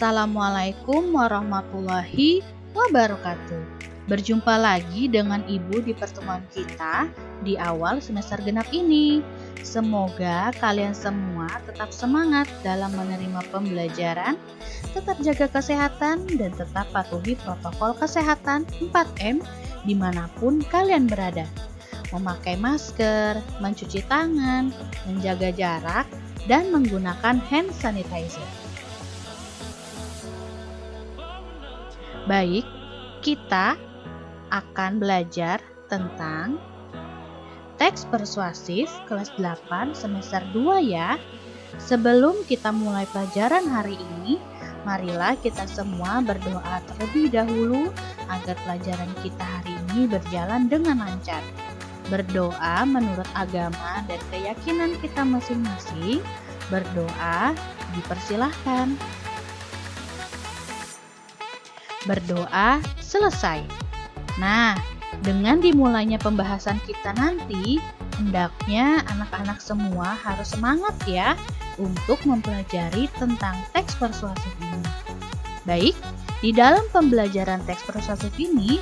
Assalamualaikum warahmatullahi wabarakatuh. Berjumpa lagi dengan Ibu di pertemuan kita di awal semester genap ini. Semoga kalian semua tetap semangat dalam menerima pembelajaran, tetap jaga kesehatan, dan tetap patuhi protokol kesehatan 4M dimanapun kalian berada. Memakai masker, mencuci tangan, menjaga jarak, dan menggunakan hand sanitizer. Baik, kita akan belajar tentang teks persuasif kelas 8 semester 2 ya. Sebelum kita mulai pelajaran hari ini, marilah kita semua berdoa terlebih dahulu agar pelajaran kita hari ini berjalan dengan lancar. Berdoa menurut agama dan keyakinan kita masing-masing. Berdoa dipersilahkan. Berdoa selesai. Nah, dengan dimulainya pembahasan kita nanti, hendaknya anak-anak semua harus semangat ya untuk mempelajari tentang teks persuasif ini. Baik, di dalam pembelajaran teks persuasif ini,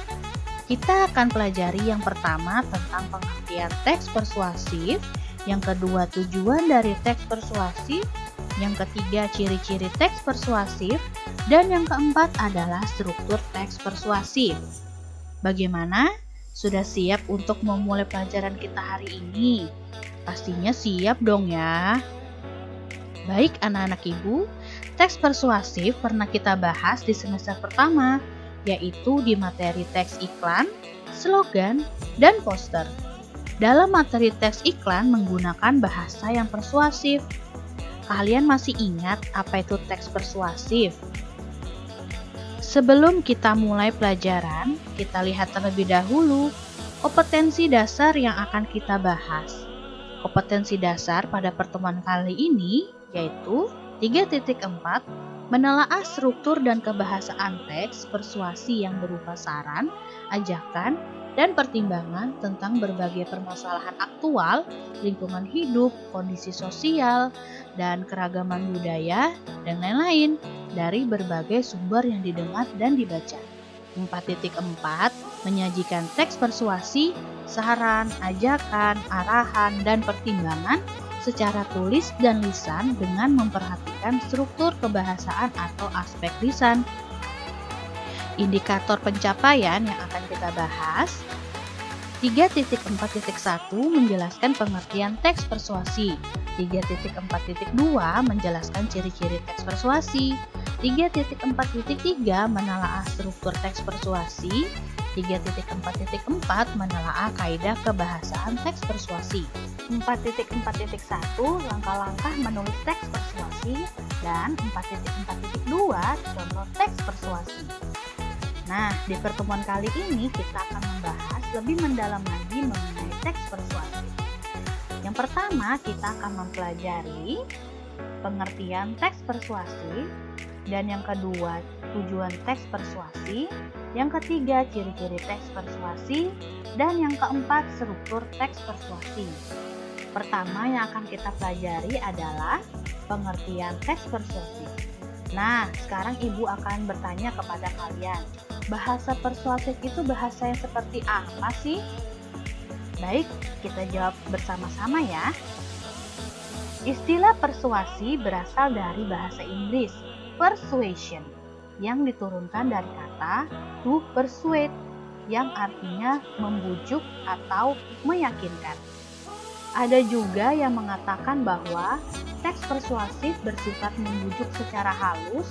kita akan pelajari yang pertama tentang pengertian teks persuasif, yang kedua tujuan dari teks persuasif, yang ketiga ciri-ciri teks persuasif, dan yang keempat adalah struktur teks persuasif. Bagaimana? Sudah siap untuk memulai pelajaran kita hari ini? Pastinya siap dong ya. Baik anak-anak Ibu, teks persuasif pernah kita bahas di semester pertama, yaitu di materi teks iklan, slogan, dan poster. Dalam materi teks iklan menggunakan bahasa yang persuasif. Kalian masih ingat apa itu teks persuasif? Sebelum kita mulai pelajaran, kita lihat terlebih dahulu kompetensi dasar yang akan kita bahas. Kompetensi dasar pada pertemuan kali ini yaitu 3.4 menelaah struktur dan kebahasaan teks persuasi yang berupa saran, ajakan, dan pertimbangan tentang berbagai permasalahan aktual, lingkungan hidup, kondisi sosial, dan keragaman budaya, dan lain-lain dari berbagai sumber yang didengar dan dibaca. 4.4 menyajikan teks persuasi, saran, ajakan, arahan, dan pertimbangan secara tulis dan lisan dengan memperhatikan struktur kebahasaan atau aspek lisan. Indikator pencapaian yang akan kita bahas. 3.4.1 menjelaskan pengertian teks persuasi. 3.4.2 menjelaskan ciri-ciri teks persuasi. 3.4.3 menelaah struktur teks persuasi. 3.4.4 menelaah kaidah kebahasaan teks persuasi. 4.4.1 langkah-langkah menulis teks persuasi, dan 4.4.2 contoh teks persuasi. Nah, di pertemuan kali ini kita akan membahas lebih mendalam lagi mengenai teks persuasi. Yang pertama, kita akan mempelajari pengertian teks persuasi, dan yang kedua, tujuan teks persuasi, yang ketiga, ciri-ciri teks persuasi, dan yang keempat, struktur teks persuasi. Pertama yang akan kita pelajari adalah pengertian teks persuasi. Nah, sekarang Ibu akan bertanya kepada kalian, bahasa persuasif itu bahasa yang seperti apa sih? Baik, kita jawab bersama-sama ya. Istilah persuasi berasal dari bahasa Inggris, persuasion, yang diturunkan dari kata to persuade, yang artinya membujuk atau meyakinkan. Ada juga yang mengatakan bahwa teks persuasif bersifat membujuk secara halus,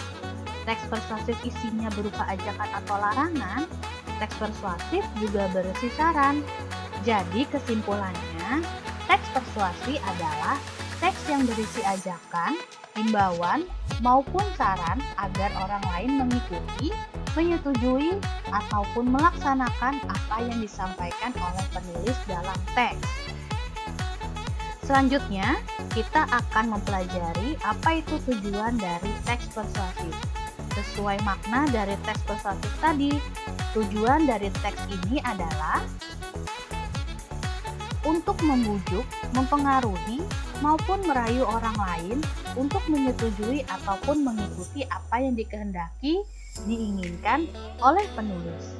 teks persuasif isinya berupa ajakan atau larangan, teks persuasif juga berisi saran. Jadi kesimpulannya, teks persuasi adalah teks yang berisi ajakan, himbauan, maupun saran agar orang lain mengikuti, menyetujui, ataupun melaksanakan apa yang disampaikan oleh penulis dalam teks. Selanjutnya, kita akan mempelajari apa itu tujuan dari teks persuasif. Sesuai makna dari teks persuasif tadi, tujuan dari teks ini adalah untuk membujuk, mempengaruhi, maupun merayu orang lain untuk menyetujui ataupun mengikuti apa yang dikehendaki, diinginkan oleh penulis.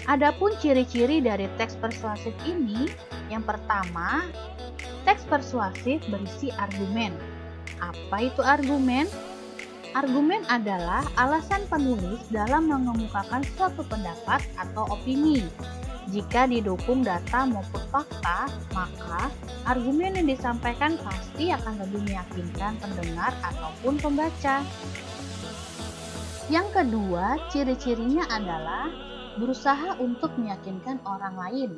Adapun ciri-ciri dari teks persuasif ini, yang pertama, teks persuasif berisi argumen. Apa itu argumen? Argumen adalah alasan penulis dalam mengemukakan suatu pendapat atau opini. Jika didukung data maupun fakta, maka argumen yang disampaikan pasti akan lebih meyakinkan pendengar ataupun pembaca. Yang kedua, ciri-cirinya adalah berusaha untuk meyakinkan orang lain.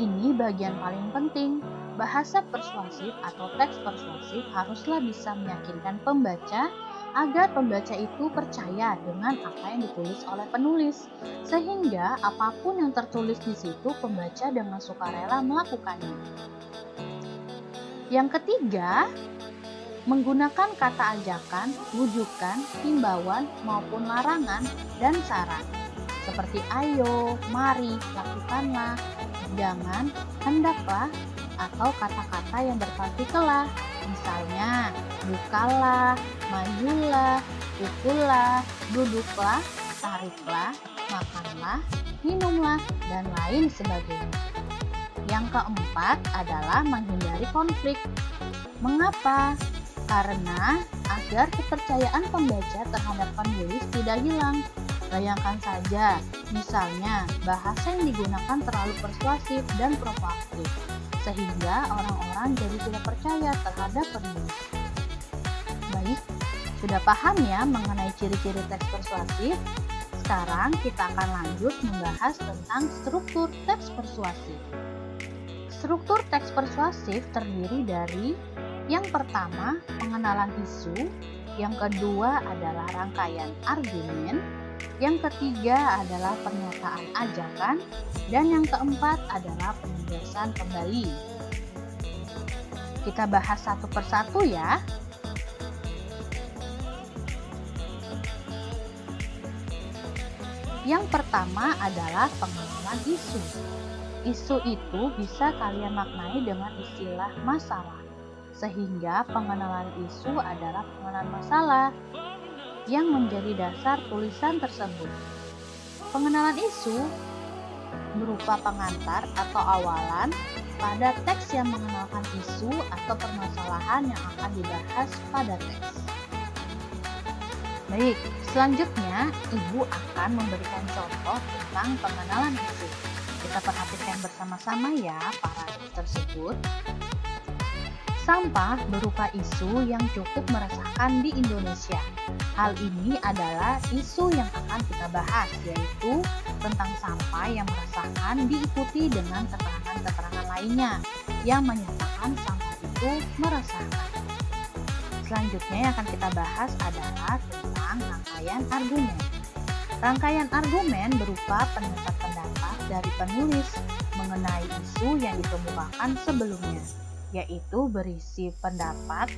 Ini bagian paling penting. Bahasa persuasif atau teks persuasif haruslah bisa meyakinkan pembaca agar pembaca itu percaya dengan apa yang ditulis oleh penulis, sehingga apapun yang tertulis di situ pembaca dengan sukarela melakukannya. Yang ketiga, menggunakan kata ajakan, wujukan, himbauan maupun larangan dan saran, seperti ayo, mari, lakukanlah, jangan, hendaklah, atau kata-kata yang berpartikelah. Misalnya, bukalah, majulah, pukullah, duduklah, tariklah, makanlah, minumlah, dan lain sebagainya. Yang keempat adalah menghindari konflik. Mengapa? Karena agar kepercayaan pembaca terhadap penulis tidak hilang. Bayangkan saja, misalnya bahasa yang digunakan terlalu persuasif dan provokatif, sehingga orang-orang jadi tidak percaya terhadap penulis. Baik, sudah paham ya mengenai ciri-ciri teks persuasif? Sekarang kita akan lanjut membahas tentang struktur teks persuasif. Struktur teks persuasif terdiri dari yang pertama, pengenalan isu, yang kedua adalah rangkaian argumen, yang ketiga adalah pernyataan ajakan, dan yang keempat adalah penegasan kembali. Kita bahas satu persatu ya. Yang pertama adalah pengenalan isu. Isu itu bisa kalian maknai dengan istilah masalah, sehingga pengenalan isu adalah pengenalan masalah yang menjadi dasar tulisan tersebut. Pengenalan isu berupa pengantar atau awalan pada teks yang mengenalkan isu atau permasalahan yang akan dibahas pada teks. Baik, selanjutnya Ibu akan memberikan contoh tentang pengenalan isu. Kita perhatikan bersama-sama ya paragraf tersebut. Sampah berupa isu yang cukup meresahkan di Indonesia. Hal ini adalah isu yang akan kita bahas, yaitu tentang sampah yang meresahkan diikuti dengan keterangan-keterangan lainnya yang menyatakan sampah itu meresahkan. Selanjutnya yang akan kita bahas adalah tentang rangkaian argumen. Rangkaian argumen berupa pendapat pendapat dari penulis mengenai isu yang dikemukakan sebelumnya, yaitu berisi pendapat,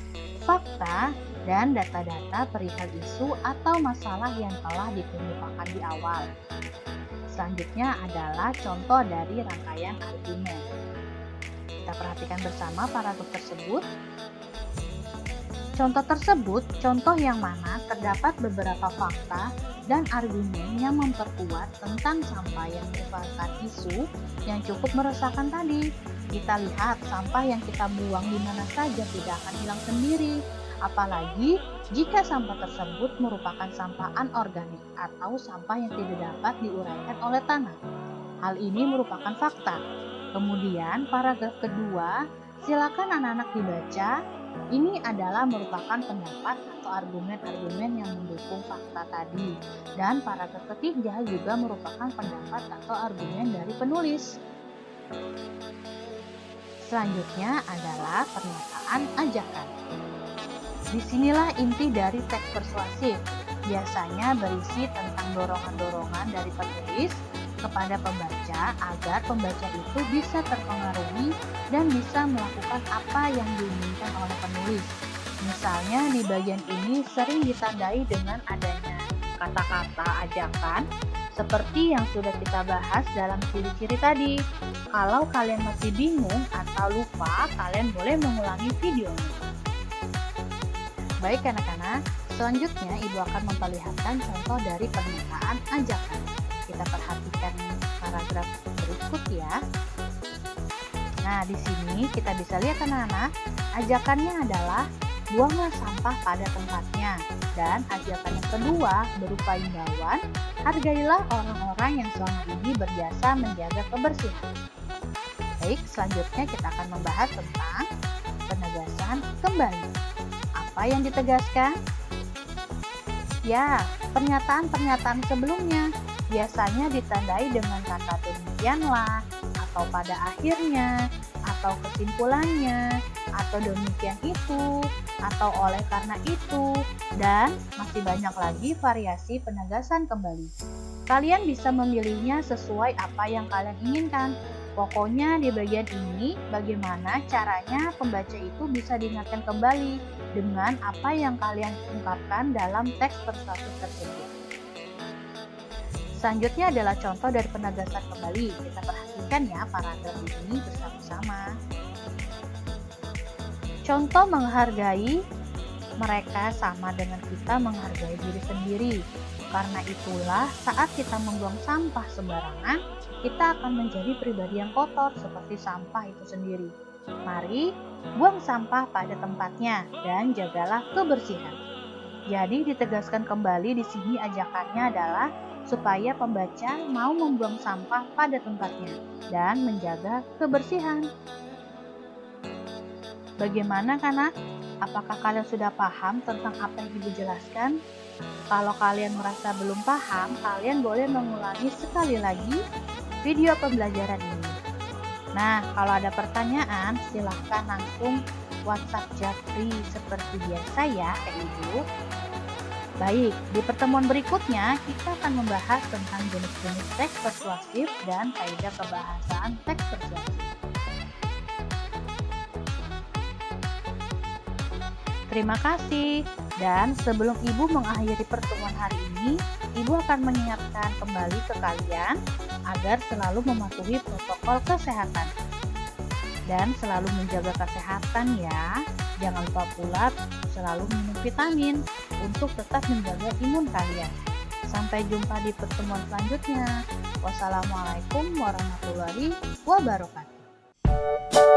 fakta, dan data-data perihal isu atau masalah yang telah dikemukakan di awal. Selanjutnya adalah contoh dari rangkaian argumen. Kita perhatikan bersama paragraf tersebut. Contoh tersebut, contoh yang mana terdapat beberapa fakta dan argumen yang memperkuat tentang sampah yang merupakan isu yang cukup meresahkan tadi. Kita lihat sampah yang kita buang di mana saja tidak akan hilang sendiri, apalagi jika sampah tersebut merupakan sampah anorganik atau sampah yang tidak dapat diuraikan oleh tanah. Hal ini merupakan fakta. Kemudian paragraf kedua, silakan anak-anak dibaca. Ini adalah merupakan pendapat atau argumen-argumen yang mendukung fakta tadi. Dan paragraf ketiga juga merupakan pendapat atau argumen dari penulis. Selanjutnya adalah pernyataan ajakan. Disinilah inti dari teks persuasif. Biasanya berisi tentang dorongan-dorongan dari penulis kepada pembaca agar pembaca itu bisa terpengaruhi dan bisa melakukan apa yang diinginkan oleh penulis. Misalnya di bagian ini sering ditandai dengan adanya kata-kata ajakan Seperti yang sudah kita bahas dalam ciri-ciri tadi. Kalau kalian masih bingung atau lupa, kalian boleh mengulangi videonya. Baik anak-anak, selanjutnya Ibu akan memperlihatkan contoh dari pernyataan ajakan. Kita perhatikan paragraf berikut ya. Nah, di sini kita bisa lihat anak-anak, ajakannya adalah buanglah sampah pada tempatnya. Dan ajakan yang kedua berupa imbauan, hargailah orang-orang yang selama ini berjasa menjaga kebersihan. Baik, selanjutnya kita akan membahas tentang penegasan kembali. Apa yang ditegaskan? Ya, pernyataan-pernyataan sebelumnya biasanya ditandai dengan kata demikianlah, atau pada akhirnya, atau kesimpulannya, atau demikian itu, atau oleh karena itu, dan masih banyak lagi variasi penegasan kembali. Kalian bisa memilihnya sesuai apa yang kalian inginkan. Pokoknya di bagian ini, bagaimana caranya pembaca itu bisa diingatkan kembali dengan apa yang kalian ungkapkan dalam teks persuasif tersebut. Selanjutnya adalah contoh dari penegasan kembali. Kita perhatikan ya paragraf ini bersama-sama. Contoh menghargai mereka sama dengan kita menghargai diri sendiri. Karena itulah saat kita membuang sampah sembarangan, kita akan menjadi pribadi yang kotor seperti sampah itu sendiri. Mari buang sampah pada tempatnya dan jagalah kebersihan. Jadi ditegaskan kembali di sini ajakannya adalah supaya pembaca mau membuang sampah pada tempatnya dan menjaga kebersihan. Bagaimana kanak? Apakah kalian sudah paham tentang apa yang Ibu jelaskan? Kalau kalian merasa belum paham, kalian boleh mengulangi sekali lagi video pembelajaran ini. Nah, kalau ada pertanyaan, silahkan langsung WhatsApp Japri seperti biasa ya, Ibu. Baik, di pertemuan berikutnya kita akan membahas tentang jenis-jenis teks persuasif dan kaidah kebahasaan teks persuasif. Terima kasih. Dan sebelum Ibu mengakhiri pertemuan hari ini, Ibu akan mengingatkan kembali ke kalian agar selalu mematuhi protokol kesehatan. Dan selalu menjaga kesehatan ya. Jangan lupa pula selalu minum vitamin untuk tetap menjaga imun kalian. Sampai jumpa di pertemuan selanjutnya. Wassalamualaikum warahmatullahi wabarakatuh.